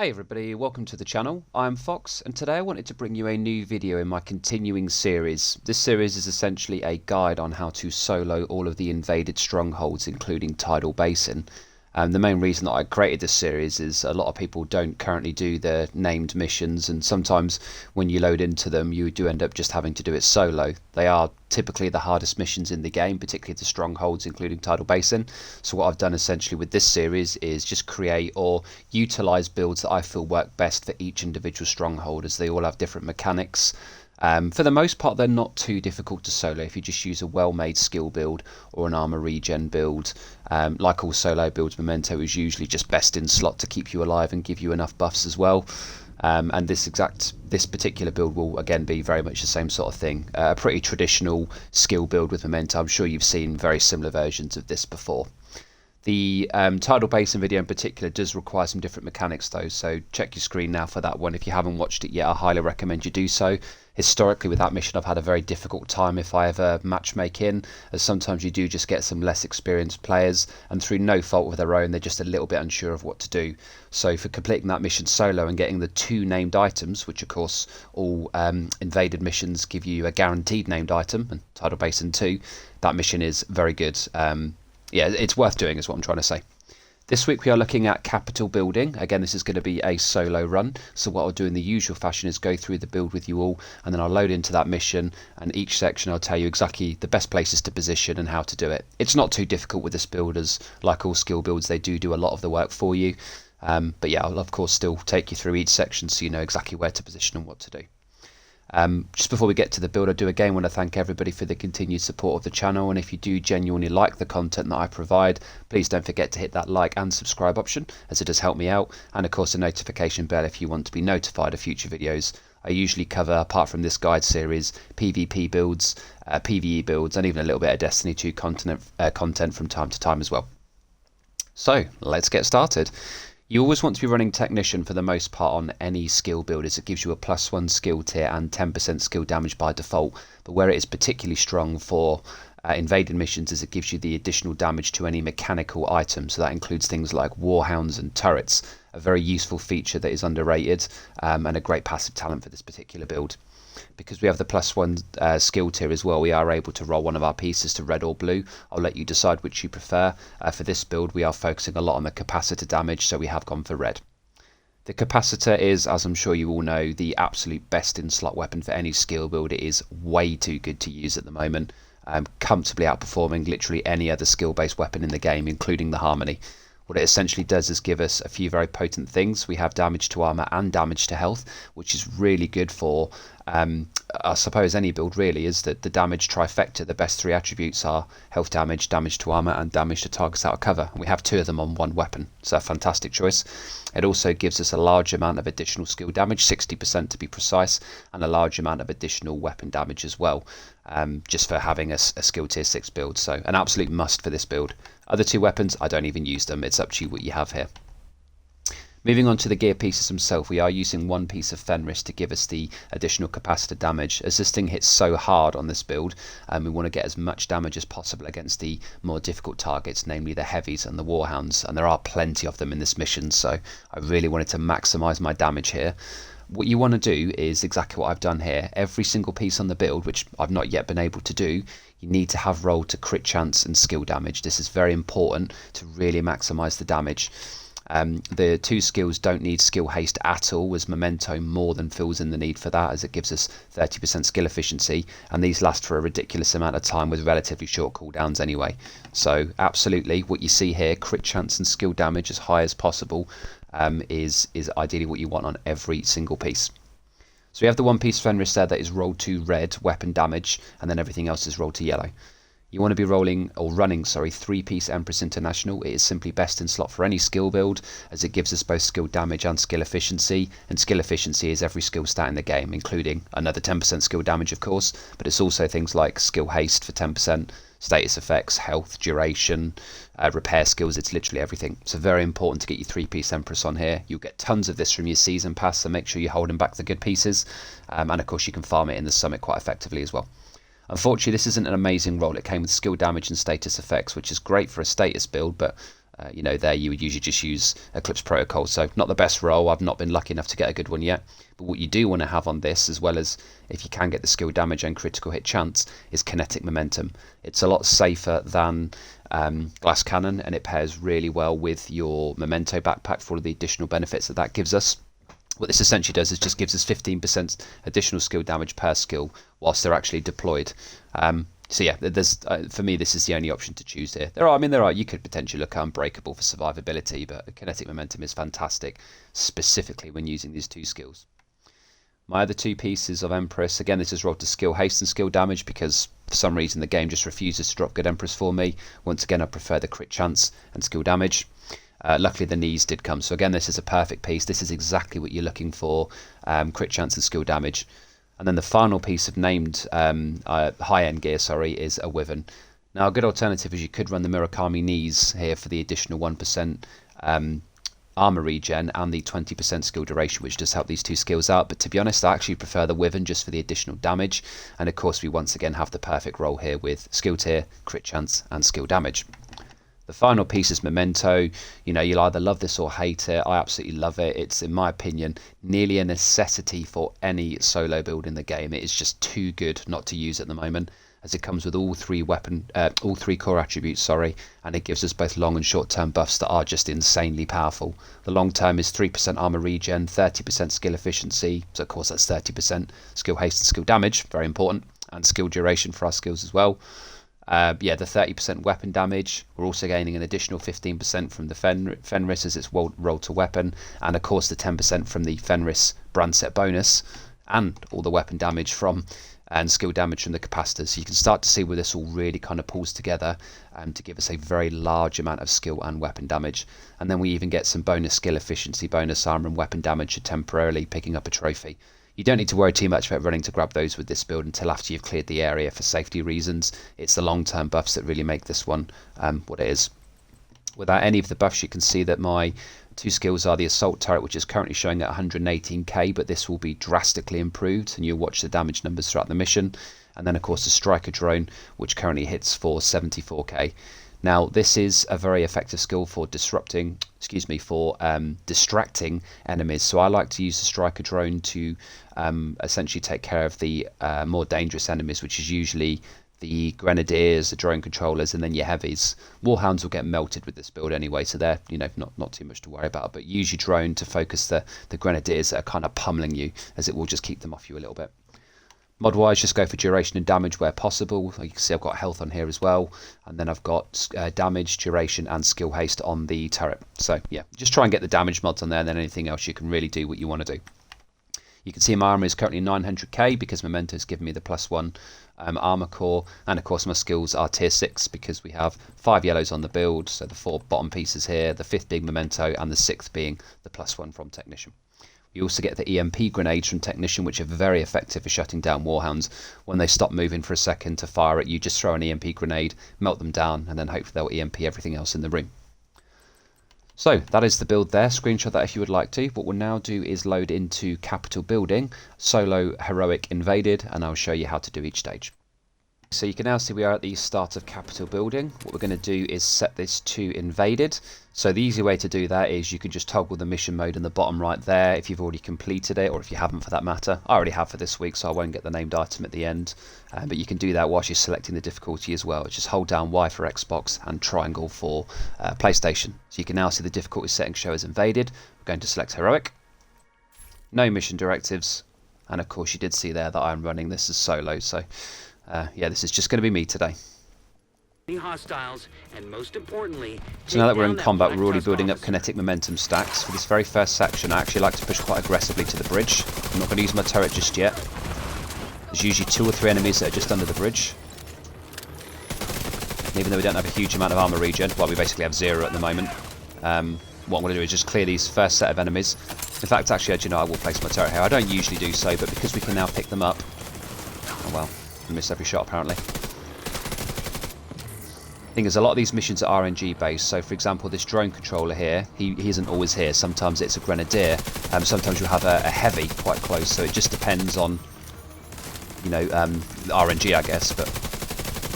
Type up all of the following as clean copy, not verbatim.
Hey everybody, welcome to the channel. I'm Fox and today I wanted to bring you a new video in my continuing series. This series is essentially a guide on how to solo all of the invaded strongholds including Tidal Basin. The main reason that I created this series is a lot of people don't currently do the named missions, and sometimes when you load into them you do end up just having to do it solo. They are typically the hardest missions in the game, particularly the strongholds including Tidal Basin. So what I've done essentially with this series is just create or utilise builds that I feel work best for each individual stronghold, as they all have different mechanics. For the most part, they're not too difficult to solo if you just use a well-made skill build or an armor regen build. Like all solo builds, Memento is usually just best in slot to keep you alive and give you enough buffs as well. And this particular build will again be very much the same sort of thing. A pretty traditional skill build with Memento. I'm sure you've seen very similar versions of this before. The Tidal Basin video in particular does require some different mechanics though, so check your screen now for that one. If you haven't watched it yet, I highly recommend you do so. Historically with that mission I've had a very difficult time if I ever matchmake in, as sometimes you do just get some less experienced players and through no fault of their own they're just a little bit unsure of what to do. So for completing that mission solo and getting the 2 named items, which of course all invaded missions give you a guaranteed named item, and Tidal Basin 2, that mission is very good. Yeah, it's worth doing is what I'm trying to say. This week we are looking at capital building. Again, this is going to be a solo run, so what I'll do in the usual fashion is go through the build with you all, and then I'll load into that mission, and each section I'll tell you exactly the best places to position and how to do it. It's not too difficult with this build, as like all skill builds they do a lot of the work for you, but yeah, I'll of course still take you through each section so you know exactly where to position and what to do. Just before we get to the build, I do again want to thank everybody for the continued support of the channel, and if you do genuinely like the content that I provide, please don't forget to hit that like and subscribe option, as it does help me out, and of course the notification bell if you want to be notified of future videos. I usually cover, apart from this guide series, PvP builds, PvE builds, and even a little bit of Destiny 2 content from time to time as well. So let's get started. You always want to be running Technician for the most part on any skill build, as it gives you a +1 skill tier and 10% skill damage by default, but where it is particularly strong for invaded missions is it gives you the additional damage to any mechanical item, so that includes things like warhounds and turrets, a very useful feature that is underrated, and a great passive talent for this particular build. Because we have the +1 skill tier as well, we are able to roll one of our pieces to red or blue. I'll let you decide which you prefer. For this build we are focusing a lot on the capacitor damage, so we have gone for red. The capacitor is, as I'm sure you all know, the absolute best in slot weapon for any skill build. It is way too good to use at the moment, comfortably outperforming literally any other skill based weapon in the game, including the Harmony. What it essentially does is give us a few very potent things. We have damage to armor and damage to health, which is really good for, I suppose, any build really, is that the damage trifecta. The best 3 attributes are health damage, damage to armor, and damage to targets out of cover. We have 2 of them on 1 weapon, so a fantastic choice. It also gives us a large amount of additional skill damage, 60% to be precise, and a large amount of additional weapon damage as well, just for having a skill tier 6 build. So an absolute must for this build. Other 2 weapons, I don't even use them. It's up to you what you have here. Moving on to the gear pieces themselves, we are using 1 piece of Fenris to give us the additional capacitor damage. As this thing hits so hard on this build, we want to get as much damage as possible against the more difficult targets, namely the heavies and the warhounds, and there are plenty of them in this mission, so I really wanted to maximise my damage here. What you want to do is exactly what I've done here. Every single piece on the build, which I've not yet been able to do, you need to have rolled to crit chance and skill damage. This is very important to really maximise the damage. The 2 skills don't need skill haste at all, as Memento more than fills in the need for that, as it gives us 30% skill efficiency, and these last for a ridiculous amount of time with relatively short cooldowns anyway. So absolutely what you see here, crit chance and skill damage as high as possible, is ideally what you want on every single piece. So we have the 1 piece Fenris there that is rolled to red weapon damage, and then everything else is rolled to yellow. You want to be running 3 piece Empress International. It is simply best in slot for any skill build, as it gives us both skill damage and skill efficiency, and skill efficiency is every skill stat in the game, including another 10% skill damage of course, but it's also things like skill haste for 10%, status effects, health, duration, repair skills. It's literally everything. So very important to get your 3 piece Empress on here. You'll get tons of this from your season pass, so make sure you're holding back the good pieces, and of course you can farm it in the summit quite effectively as well. Unfortunately, this isn't an amazing roll. It came with skill damage and status effects, which is great for a status build, but you know, there you would usually just use Eclipse Protocol. So not the best roll. I've not been lucky enough to get a good one yet. But what you do want to have on this, as well as if you can get the skill damage and critical hit chance, is kinetic momentum. It's a lot safer than glass cannon, and it pairs really well with your Memento backpack for all of the additional benefits that that gives us. What this essentially does is just gives us 15% additional skill damage per skill whilst they're actually deployed. So yeah, there's for me this is the only option to choose here. There are you could potentially look at Unbreakable for survivability, but kinetic momentum is fantastic, specifically when using these two skills. My other two pieces of Empress, again this is rolled to skill haste and skill damage because for some reason the game just refuses to drop good Empress for me. Once again I prefer the crit chance and skill damage. Luckily the knees did come, so again this is a perfect piece. This is exactly what you're looking for, crit chance and skill damage. And then the final piece of named high-end gear, is a Wyvern. Now a good alternative is you could run the Murakami knees here for the additional 1% armor regen and the 20% skill duration, which does help these two skills out. But to be honest, I actually prefer the Wyvern just for the additional damage. And of course we once again have the perfect roll here with skill tier, crit chance and skill damage. The final piece is Memento. You know, you'll either love this or hate it. I absolutely love it. It's, in my opinion, nearly a necessity for any solo build in the game. It is just too good not to use at the moment, as it comes with all three core attributes, and it gives us both long and short term buffs that are just insanely powerful. The long term is 3% armor regen, 30% skill efficiency, so of course that's 30% skill haste and skill damage, very important, and skill duration for our skills as well. The 30% weapon damage. We're also gaining an additional 15% from the Fenris as it's rolled to weapon, and of course the 10% from the Fenris brand set bonus, and all the weapon damage from and skill damage from the capacitors. So you can start to see where this all really kind of pulls together to give us a very large amount of skill and weapon damage. And then we even get some bonus skill efficiency, bonus armor and weapon damage for temporarily picking up a trophy. You don't need to worry too much about running to grab those with this build until after you've cleared the area for safety reasons. It's the long-term buffs that really make this one what it is. Without any of the buffs, you can see that my two skills are the assault turret, which is currently showing at 118k, but this will be drastically improved, and you'll watch the damage numbers throughout the mission. And then of course the striker drone, which currently hits for 74k. Now this is a very effective skill for distracting enemies. So I like to use the striker drone to essentially take care of the more dangerous enemies, which is usually the grenadiers, the drone controllers, and then your heavies. Warhounds will get melted with this build anyway, so they're not too much to worry about. But use your drone to focus the grenadiers that are kind of pummeling you, as it will just keep them off you a little bit. Mod wise, just go for duration and damage where possible. You can see I've got health on here as well, and then I've got damage, duration and skill haste on the turret. So yeah, just try and get the damage mods on there, and then anything else you can really do what you want to do. You can see my armor is currently 900k because Memento's given me the +1 armor core, and of course my skills are tier 6 because we have 5 yellows on the build, so the 4 bottom pieces here, the 5th being Memento and the 6th being the +1 from Technician. You also get the EMP grenades from Technician, which are very effective for shutting down Warhounds. When they stop moving for a second to fire at you, just throw an EMP grenade, melt them down, and then hopefully they'll EMP everything else in the room. So that is the build there. Screenshot that if you would like to. What we'll now do is load into Capital Building, Solo, Heroic, Invaded, and I'll show you how to do each stage. So you can now see we are at the start of Capital Building. What we're going to do is set this to Invaded. So the easy way to do that is you can just toggle the mission mode in the bottom right there if you've already completed it, or if you haven't for that matter. I already have for this week, so I won't get the named item at the end. But you can do that whilst you're selecting the difficulty as well. Just hold down Y for Xbox and triangle for PlayStation. So you can now see the difficulty settings show as Invaded. We're going to select Heroic. No mission directives. And of course you did see there that I'm running this as solo, so yeah, this is just going to be me today. Hostiles, and most importantly, so now that we're in combat, we're already building up kinetic momentum stacks. For this very first section, I actually like to push quite aggressively to the bridge. I'm not going to use my turret just yet. There's usually 2 or 3 enemies that are just under the bridge. And even though we don't have a huge amount of armor regen, well, we basically have 0 at the moment. What I'm going to do is just clear these first set of enemies. In fact, actually, as you know, I will place my turret here. I don't usually do so, but because we can now pick them up... Oh well, I missed every shot apparently. Thing is, a lot of these missions are RNG based, so for example this drone controller here, he isn't always here. Sometimes it's a grenadier, sometimes you'll have a heavy quite close, so it just depends on, you know, RNG I guess. But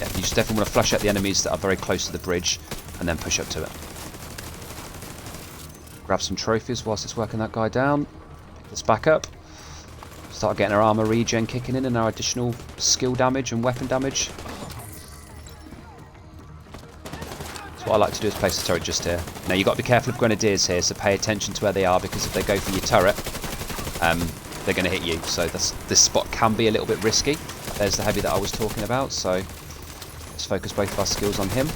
yeah, you just definitely want to flush out the enemies that are very close to the bridge and then push up to it. Grab some trophies whilst it's working that guy down. Pick this back up. Start getting our armor regen kicking in and our additional skill damage and weapon damage. So what I like to do is place the turret just here. Now you've got to be careful of grenadiers here, so pay attention to where they are, because if they go for your turret, they're going to hit you. So this spot can be a little bit risky. There's the heavy that I was talking about, so let's focus both of our skills on him.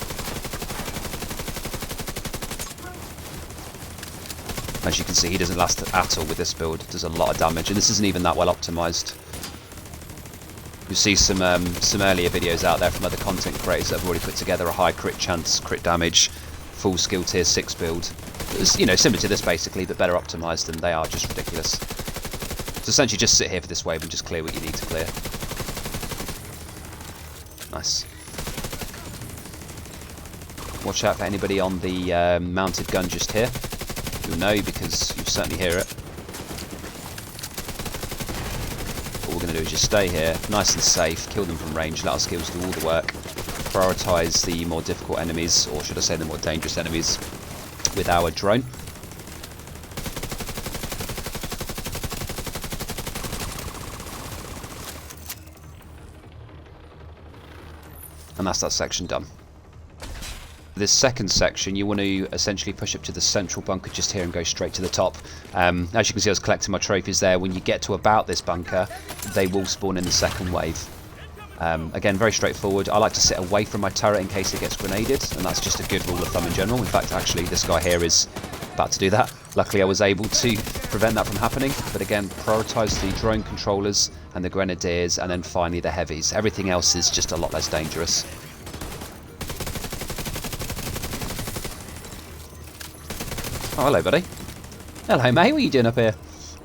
As you can see, he doesn't last at all with this build. Does a lot of damage, and this isn't even that well optimised. You'll see some earlier videos out there from other content creators that have already put together a high crit chance, crit damage, full skill tier 6 build. It's, you know, similar to this basically, but better optimised, and they are just ridiculous. So essentially just sit here for this wave and just clear what you need to clear. Nice. Watch out for anybody on the mounted gun just here. You'll know because you'll certainly hear it. What we're going to do is just stay here, nice and safe, kill them from range, let our skills do all the work, prioritise the more difficult enemies, or should I say the more dangerous enemies, with our drone. And that's that section done. This second section, you want to essentially push up to the central bunker just here and go straight to the top. As you can see, I was collecting my trophies there. When you get to about this bunker, they will spawn in the second wave. Again, very straightforward. I like to sit away from my turret in case it gets grenaded, and that's just a good rule of thumb in general. In fact, actually, this guy here is about to do that. Luckily, I was able to prevent that from happening. But again, prioritise the drone controllers and the grenadiers, and then finally the heavies. Everything else is just a lot less dangerous. Oh, hello, buddy. Hello, mate. What are you doing up here?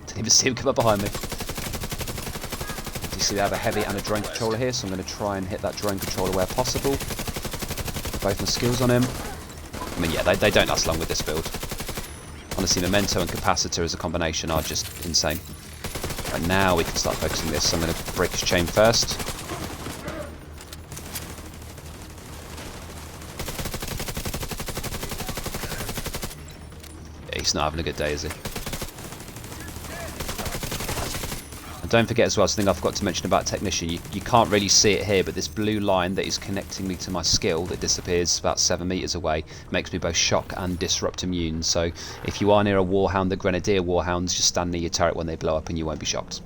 Didn't even see him come up behind me. You see, we have a heavy and a drone controller here, so I'm going to try and hit that drone controller where possible. Both my skills on him. I mean, yeah, they don't last long with this build. Honestly, Memento and Capacitor as a combination are just insane. Right now, we can start focusing this. So I'm going to break his chain first. He's not having a good day, is he? And don't forget as well, something I forgot to mention about Technician, you can't really see it here, but this blue line that is connecting me to my skill that disappears about 7 meters away makes me both shock and disrupt immune. So if you are near a Warhound, the Grenadier Warhounds, just stand near your turret when they blow up and you won't be shocked.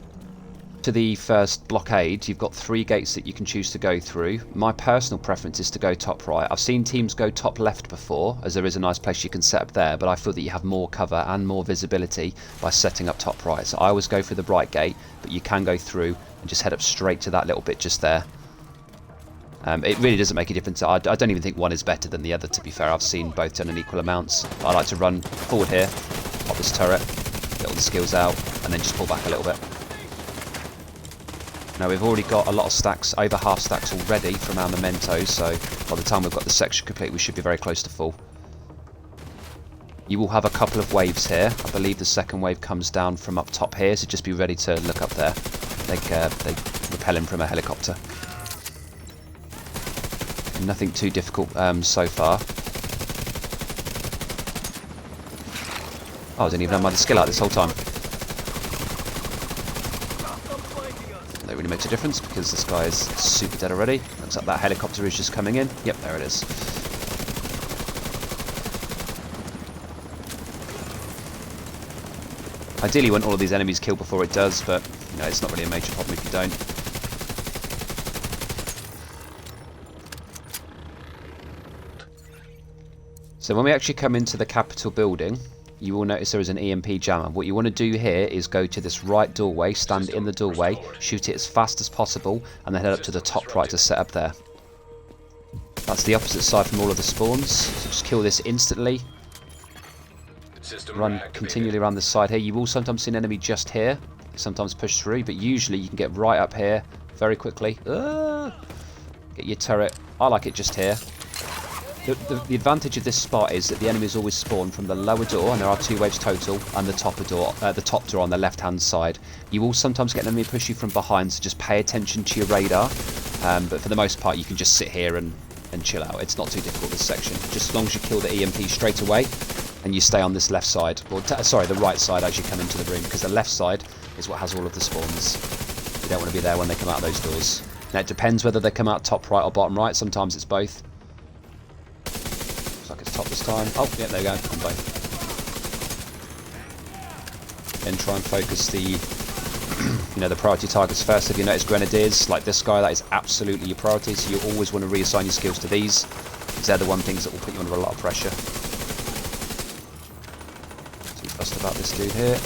To the first blockade, you've got 3 gates that you can choose to go through. My personal preference is to go top right. I've seen teams go top left before, as there is a nice place you can set up there, but I feel that you have more cover and more visibility by setting up top right. So I always go through the right gate, but you can go through and just head up straight to that little bit just there. It really doesn't make a difference. I don't even think one is better than the other, to be fair. I've seen both done in equal amounts. I like to run forward here, pop this turret, get all the skills out, and then just pull back a little bit. Now we've already got a lot of stacks, over half stacks already from our mementos, so by the time we've got the section complete we should be very close to full. You will have a couple of waves here. I believe the second wave comes down from up top here, so just be ready to look up there. They repel him from a helicopter. Nothing too difficult so far. Oh, I didn't even have my skill out this whole time. That really makes a difference because this guy is super dead already. Looks like that helicopter is just coming in. Yep, there it is. Ideally you want all of these enemies killed before it does, but you know, it's not really a major problem if you don't. So when we actually come into the Capitol building, you will notice there is an EMP Jammer. What you want to do here is go to this right doorway, stand in the doorway, shoot it as fast as possible, and then head up to the top right to set up there. That's the opposite side from all of the spawns, so just kill this instantly. Run continually around this side here. You will sometimes see an enemy just here, sometimes push through, but usually you can get right up here very quickly. Get your turret. I like it just here. The advantage of this spot is that the enemies always spawn from the lower door, and there are 2 waves total, and the top door on the left-hand side. You will sometimes get an enemy push you from behind, so just pay attention to your radar. But for the most part, you can just sit here and and chill out. It's not too difficult, this section. Just as long as you kill the EMP straight away and you stay on this left side, or sorry, the right side as you come into the room, because the left side is what has all of the spawns. You don't want to be there when they come out those doors. Now it depends whether they come out top right or bottom right. Sometimes it's both. Looks like it's top this time. Oh, yeah, there we go. On both. Then try and focus the, you know, the priority targets first. If you notice grenadiers, like this guy, that is absolutely your priority. So you always want to reassign your skills to these, because they're the one things that will put you under a lot of pressure. Too fussed about this dude here.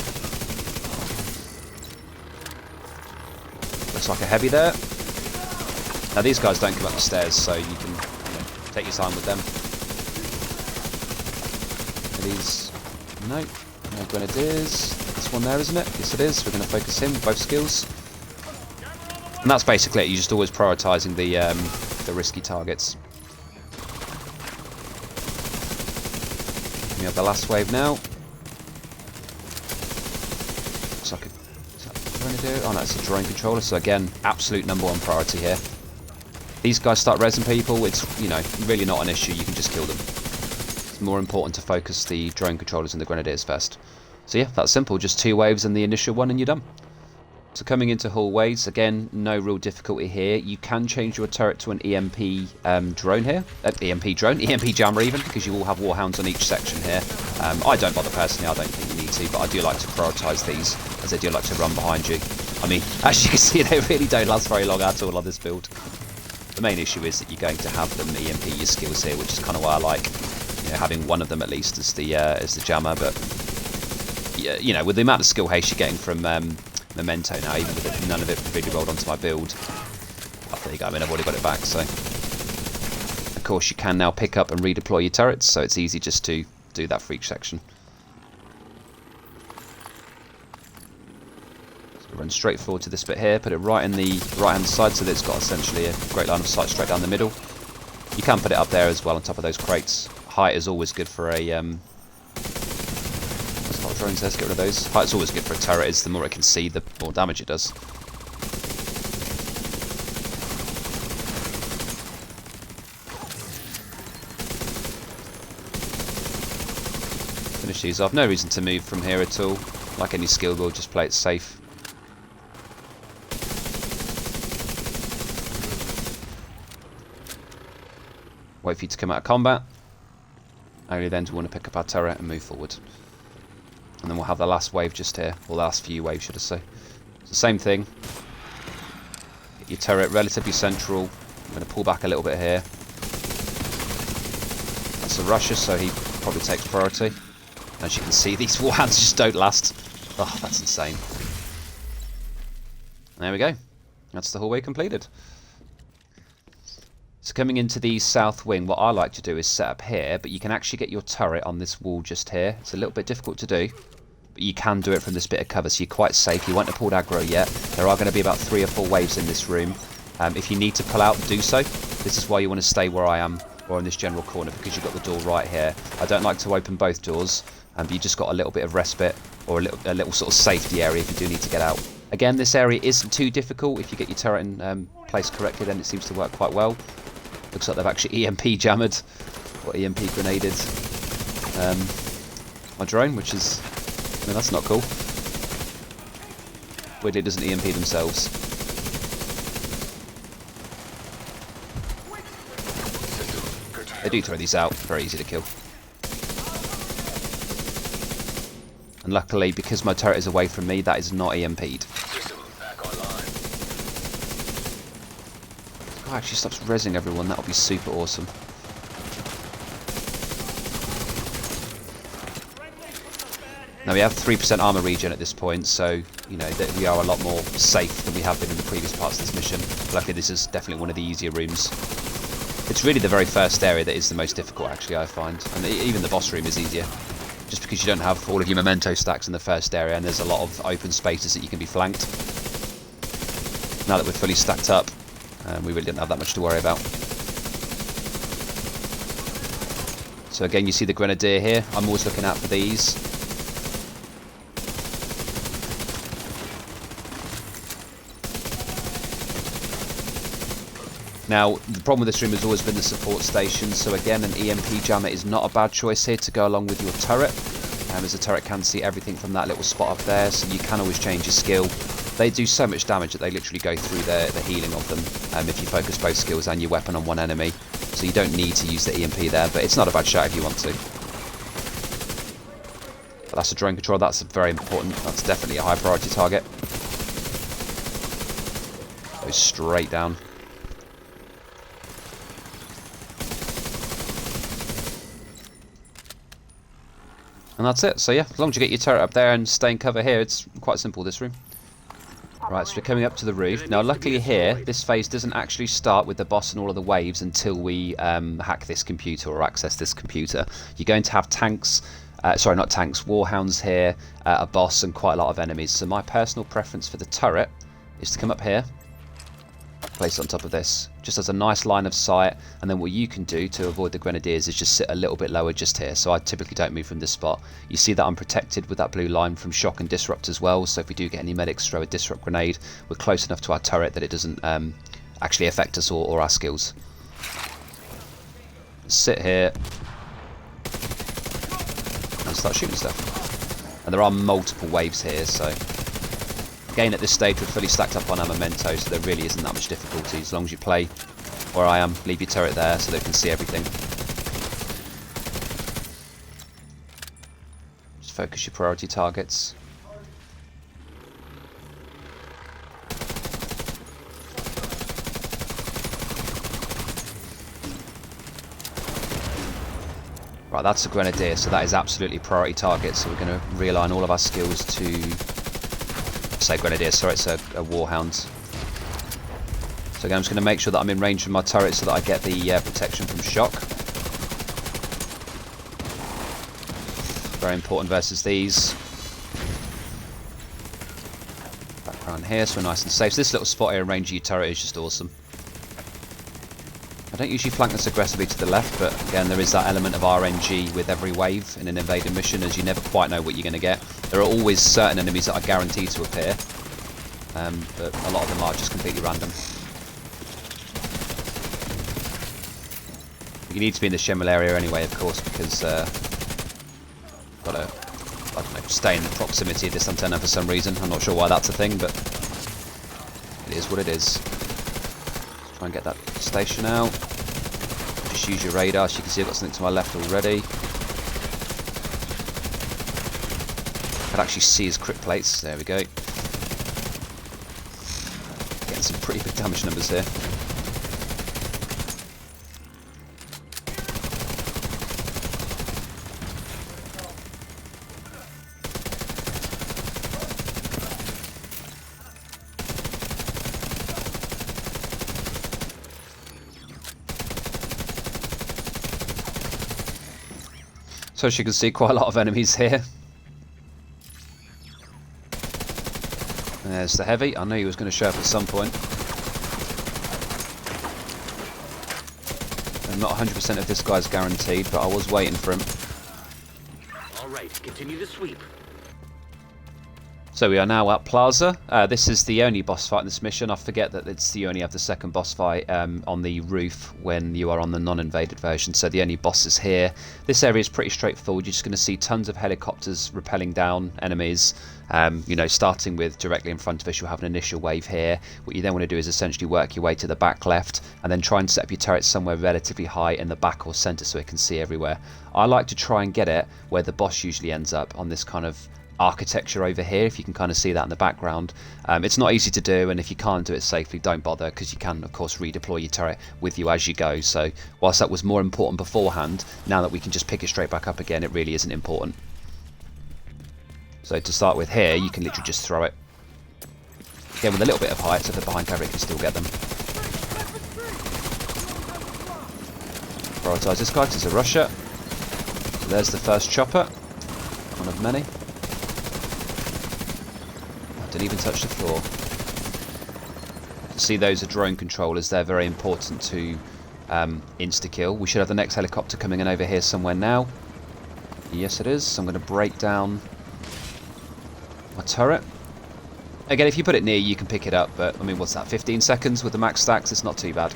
Looks like a heavy there. Now these guys don't come up the stairs, so you can, take your time with them. Are these? No. No grenadiers. This one there, isn't it? Yes it is. We're going to focus him with both skills. And that's basically it. You're just always prioritising the risky targets. We have the last wave now. Looks like is that a grenadier? Oh no, it's a drone controller. So again, absolute #1 priority here. These guys start rezzing people. It's, really not an issue. You can just kill them. It's more important to focus the drone controllers and the grenadiers first. So yeah, that's simple. Just 2 waves in the initial one and you're done. So coming into hallways, again, no real difficulty here. You can change your turret to an EMP drone here. EMP Jammer even, because you will have warhounds on each section here. I don't bother personally, I don't think you need to, but I do like to prioritise these, as they do like to run behind you. I mean, as you can see, they really don't last very long at all on this build. The main issue is that you're going to have them EMP your skills here, which is kind of why I like, having one of them at least as the jammer. But yeah, with the amount of skill haste you're getting from Memento now, even with none of it really rolled onto my build. Oh, there you go. I mean, I've already got it back. So, of course, you can now pick up and redeploy your turrets, so it's easy just to do that for each section. Run straight forward to this bit here, put it right in the right hand side so that it's got essentially a great line of sight straight down the middle. You can put it up there as well on top of those crates. Height is always good for a there's a lot of drones there, let's get rid of those. Height's always good for a turret, is the more it can see, the more damage it does. Finish these off, no reason to move from here at all. Like any skill build, just play it safe. Wait for you to come out of combat. Only then do we want to pick up our turret and move forward. And then we'll have the last wave just here, or the last few waves should I say. It's the same thing. Get your turret relatively central. I'm going to pull back a little bit here. That's a rusher, so he probably takes priority. As you can see, these warhounds just don't last. Oh, that's insane. There we go. That's the hallway completed. So coming into the south wing, what I like to do is set up here, but you can actually get your turret on this wall just here. It's a little bit difficult to do, but you can do it from this bit of cover, so you're quite safe. You won't have pulled aggro yet. There are going to be about 3 or 4 waves in this room. If you need to pull out, do so. This is why you want to stay where I am, or in this general corner, because you've got the door right here. I don't like to open both doors, but you just got a little bit of respite, or a little sort of safety area if you do need to get out. Again, this area isn't too difficult. If you get your turret in place correctly, then it seems to work quite well. Looks like they've actually EMP jammered, or EMP grenaded my drone, which is, that's not cool. Weirdly, it doesn't EMP themselves. They do throw these out, very easy to kill. And luckily, because my turret is away from me, that is not EMP'd. Oh, actually stops rezzing everyone, that'll be super awesome. Now we have 3% armor regen at this point, so that we are a lot more safe than we have been in the previous parts of this mission. Luckily this is definitely one of the easier rooms. It's really the very first area that is the most difficult actually, I find. And even the boss room is easier. Just because you don't have all of your memento stacks in the first area and there's a lot of open spaces that you can be flanked. Now that we're fully stacked up, we really didn't have that much to worry about. So again, you see the grenadier here. I'm always looking out for these. Now, the problem with this room has always been the support station, so again, an EMP Jammer is not a bad choice here to go along with your turret. As the turret can see everything from that little spot up there, so you can always change your skill. They do so much damage that they literally go through the healing of them if you focus both skills and your weapon on one enemy. So you don't need to use the EMP there, but it's not a bad shot if you want to. But that's a drone control, that's very important. That's definitely a high priority target. Goes straight down. And that's it. So yeah, as long as you get your turret up there and stay in cover here, it's quite simple, this room. Right, so we're coming up to the roof. Now luckily here, this phase doesn't actually start with the boss and all of the waves until we hack this computer or access this computer. You're going to have tanks, sorry not tanks, warhounds here, a boss and quite a lot of enemies. So my personal preference for the turret is to come up here, place it on top of this, just as a nice line of sight, and then what you can do to avoid the grenadiers is just sit a little bit lower just here. So I typically don't move from this spot. You see that I'm protected with that blue line from shock and disrupt as well, so if we do get any medics throw a disrupt grenade, we're close enough to our turret that it doesn't actually affect us or our skills. Sit here and start shooting stuff. And there are multiple waves here, so again, at this stage, we're fully stacked up on our Memento, so there really isn't that much difficulty. As long as you play where I am, leave your turret there so they can see everything. Just focus your priority targets. Right, that's a grenadier, so that is absolutely priority target, so we're going to realign all of our skills to... say grenadier, sorry, it's a warhound. So again, I'm just going to make sure that I'm in range from my turret so that I get the protection from shock. Very important versus these. Back around here, so we're nice and safe. So this little spot here in range of your turret is just awesome. I don't usually flank this aggressively to the left, but again, there is that element of RNG with every wave in an invading mission, as you never quite know what you're going to get. There are always certain enemies that are guaranteed to appear, but a lot of them are just completely random. You need to be in the Shemmel area anyway, of course, because got to, I don't know, stay in the proximity of this antenna for some reason. I'm not sure why that's a thing, but it is what it is. Let's try and get that station out. Just use your radar, so you can see I've got something to my left already. I can actually see his crit plates. There we go. Getting some pretty big damage numbers here. So as you can see, quite a lot of enemies here. There's the heavy. I knew he was going to show up at some point. I'm not 100% if this guy's guaranteed, but I was waiting for him. Alright, continue the sweep. So we are now at Plaza. This is the only boss fight in this mission. I forget that you only have the second boss fight on the roof when you are on the non-invaded version, so the only boss is here. This area is pretty straightforward. You're just going to see tons of helicopters rappelling down enemies. You know, starting with directly in front of us, you'll have an initial wave here. What you then want to do is essentially work your way to the back left and then try and set up your turret somewhere relatively high in the back or centre so it can see everywhere. I like to try and get it where the boss usually ends up, on this kind of architecture over here, if you can kind of see that in the background. It's not easy to do, and if you can't do it safely, don't bother, because you can of course redeploy your turret with you as you go. So whilst that was more important beforehand, now that we can just pick it straight back up again, it really isn't important. So to start with here, you can literally just throw it again with a little bit of height, so if they're behind cover it can still get them. Prioritise this guy because it's a rusher. So there's the first chopper, one of many. Didn't even touch the floor. See, those are drone controllers. They're very important to insta-kill. We should have the next helicopter coming in over here somewhere now. Yes, it is. So I'm going to break down my turret. Again, if you put it near, you can pick it up. But, I mean, what's that, 15 seconds with the max stacks? It's not too bad.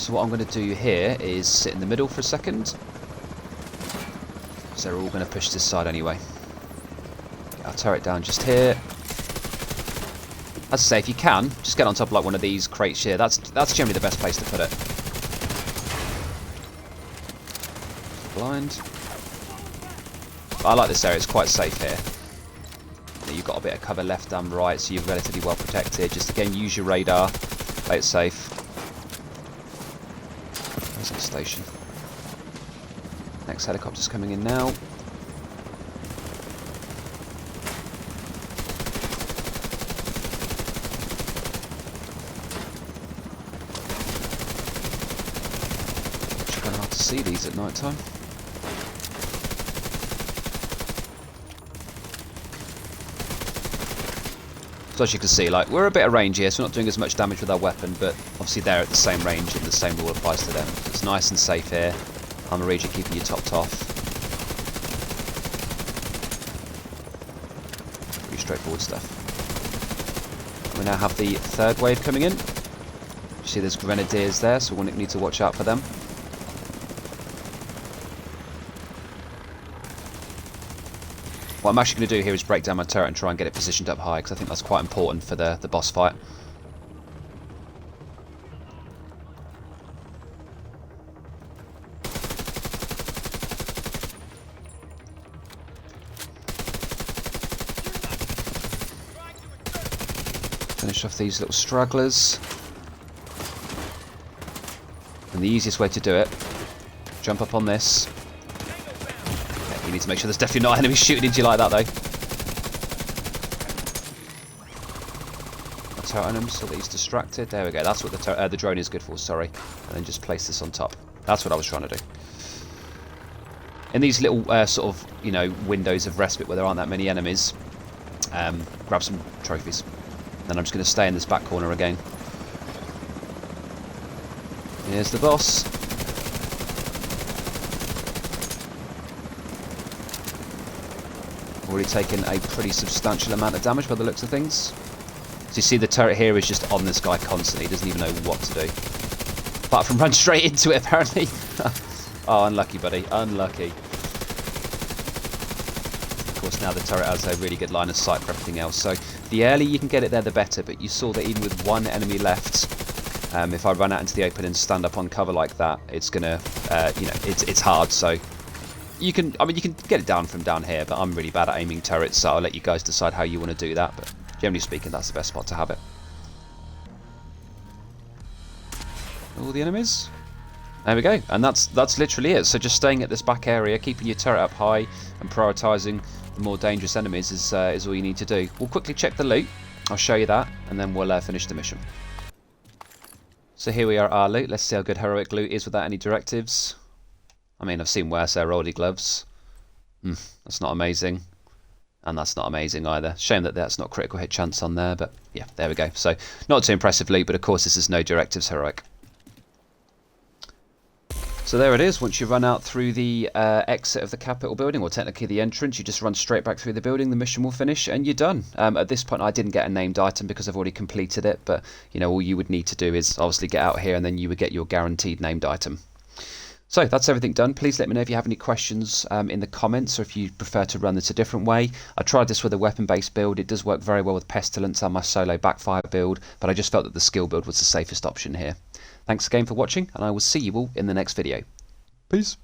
So what I'm going to do here is sit in the middle for a second. So they're all going to push this side anyway. Get our turret down just here. As I say, if you can, just get on top of like one of these crates here. That's generally the best place to put it. Blind. But I like this area, it's quite safe here. You've got a bit of cover left and right, so you're relatively well protected. Just again, use your radar, play it safe. There's the station. Next helicopter's coming in now. It's kind of hard to see these at night time. So as you can see, like, we're a bit of range here, so we're not doing as much damage with our weapon, but obviously they're at the same range and the same rule applies to them. So it's nice and safe here. Armor region keeping you topped off. Pretty straightforward stuff. We now have the third wave coming in. You see there's grenadiers there, so we'll need to watch out for them. What I'm actually going to do here is break down my turret and try and get it positioned up high, because I think that's quite important for the boss fight. Finish off these little stragglers. And the easiest way to do it, jump up on this. You need to make sure there's definitely not enemies shooting into you like that, though. That's how him so that he's distracted. There we go. That's what the drone is good for. Sorry. And then just place this on top. That's what I was trying to do. In these little sort of, you know, windows of respite where there aren't that many enemies, grab some trophies. Then I'm just going to stay in this back corner again. Here's the boss. Already taken a pretty substantial amount of damage by the looks of things. So you see the turret here is just on this guy constantly, he doesn't even know what to do. Apart from run straight into it, apparently. Oh, unlucky, buddy, unlucky. Of course, now the turret has a really good line of sight for everything else. So the earlier you can get it there, the better. But you saw that even with one enemy left, if I run out into the open and stand up on cover like that, it's gonna, you know, it's hard. So you can, I mean, you can get it down from down here, but I'm really bad at aiming turrets, so I'll let you guys decide how you want to do that. But generally speaking, that's the best spot to have it. All the enemies. There we go, and that's literally it. So just staying at this back area, keeping your turret up high, and prioritising the more dangerous enemies is all you need to do. We'll quickly check the loot. I'll show you that, and then we'll finish the mission. So here we are at our loot. Let's see how good heroic loot is without any directives. I mean, I've seen worse rolly gloves. That's not amazing. And that's not amazing either. Shame that that's not critical hit chance on there, but yeah, there we go. So, not too impressive loot, but of course this is no directives heroic. So there it is. Once you run out through the exit of the Capitol building, or technically the entrance, you just run straight back through the building, the mission will finish, and you're done. At this point, I didn't get a named item because I've already completed it, but you know, all you would need to do is obviously get out here, and then you would get your guaranteed named item. So that's everything done. Please let me know if you have any questions in the comments, or if you prefer to run this a different way. I tried this with a weapon-based build. It does work very well with Pestilence and my solo backfire build, but I just felt that the skill build was the safest option here. Thanks again for watching, and I will see you all in the next video. Peace.